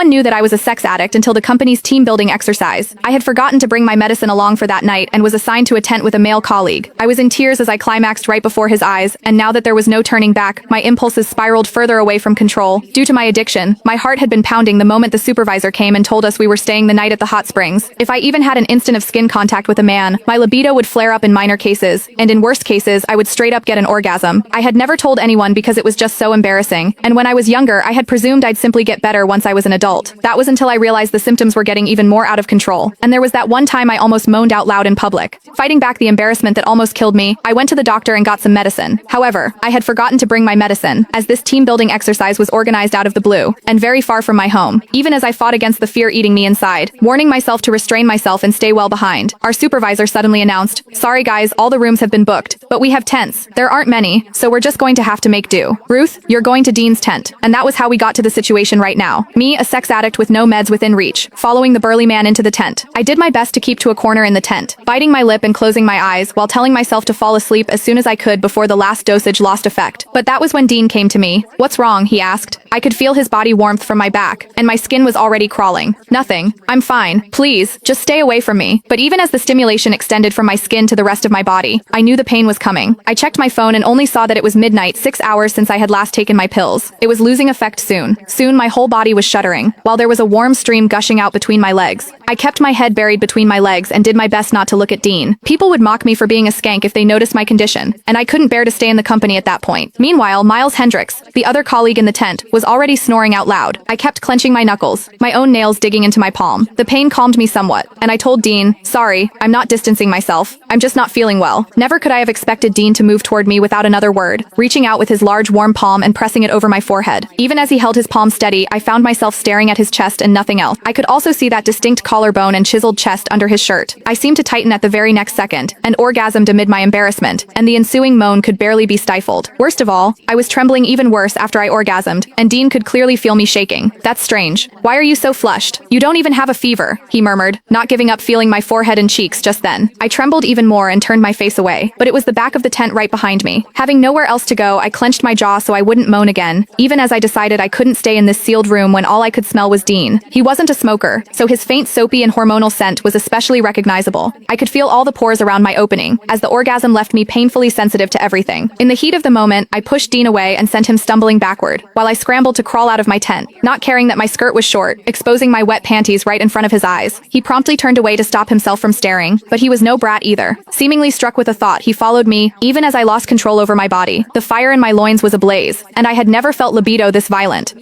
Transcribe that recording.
one knew that I was a sex addict until the company's team building exercise. I had forgotten to bring my medicine along for that night and was assigned to a tent with a male colleague. I was in tears as I climaxed right before his eyes, and now that there was no turning back, my impulses spiraled further away from control. Due to my addiction, my heart had been pounding the moment the supervisor came and told us we were staying the night at the hot springs. If I even had an instant of skin contact with a man, my libido would flare up in minor cases, and in worst cases, I would straight up get an orgasm. I had never told anyone because it was just so embarrassing, and when I was younger, I had presumed I'd simply get better once I was an adult. That was until I realized the symptoms were getting even more out of control, and there was that one time I almost moaned out loud in public. Fighting back the embarrassment that almost killed me, I went to the doctor and got some medicine. However, I had forgotten to bring my medicine, as this team-building exercise was organized out of the blue, and very far from my home. Even as I fought against the fear eating me inside, warning myself to restrain myself and stay well behind, our supervisor suddenly announced, "Sorry guys, all the rooms have been booked, but we have tents. There aren't many, so we're just going to have to make do. Ruth, you're going to Dean's tent." And that was how we got to the situation right now. Me, a sex addict with no meds within reach, following the burly man into the tent. I did my best to keep to a corner in the tent, biting my lip and closing my eyes while telling myself to fall asleep as soon as I could before the last dosage lost effect. But that was when Dean came to me. "What's wrong?" he asked. I could feel his body warmth from my back, and my skin was already crawling. "Nothing. I'm fine. Please, just stay away from me." But even as the stimulation extended from my skin to the rest of my body, I knew the pain was coming. I checked my phone and only saw that it was midnight, 6 hours since I had last taken my pills. It was losing effect soon. Soon my whole body was shuddering, while there was a warm stream gushing out between my legs. I kept my head buried between my legs and did my best not to look at Dean. People would mock me for being a skank if they noticed my condition, and I couldn't bear to stay in the company at that point. Meanwhile, Miles Hendricks, the other colleague in the tent, was already snoring out loud. I kept clenching my knuckles, my own nails digging into my palm. The pain calmed me somewhat, and I told Dean, "Sorry, I'm not distancing myself. I'm just not feeling well." Never could I have expected Dean to move toward me without another word, reaching out with his large warm palm and pressing it over my forehead. Even as he held his palm steady, I found myself staring at his chest and nothing else. I could also see that distinct collarbone and chiseled chest under his shirt. I seemed to tighten at the very next second, and orgasmed amid my embarrassment, and the ensuing moan could barely be stifled. Worst of all, I was trembling even worse after I orgasmed, and Dean could clearly feel me shaking. "That's strange. Why are you so flushed? You don't even have a fever," he murmured, not giving up feeling my forehead and cheeks just then. I trembled even more and turned my face away, but it was the back of the tent right behind me. Having nowhere else to go, I clenched my jaw so I wouldn't moan again, even as I decided I couldn't stay in this sealed room when all I could smell was Dean. He wasn't a smoker, so his faint soapy and hormonal scent was especially recognizable. I could feel all the pores around my opening, as the orgasm left me painfully sensitive to everything. In the heat of the moment, I pushed Dean away and sent him stumbling backward, while I scrambled to crawl out of my tent, not caring that my skirt was short, exposing my wet panties right in front of his eyes. He promptly turned away to stop himself from staring, but he was no brat either. Seemingly struck with a thought, he followed me, even as I lost control over my body. The fire in my loins was ablaze, and I had never felt libido this violent.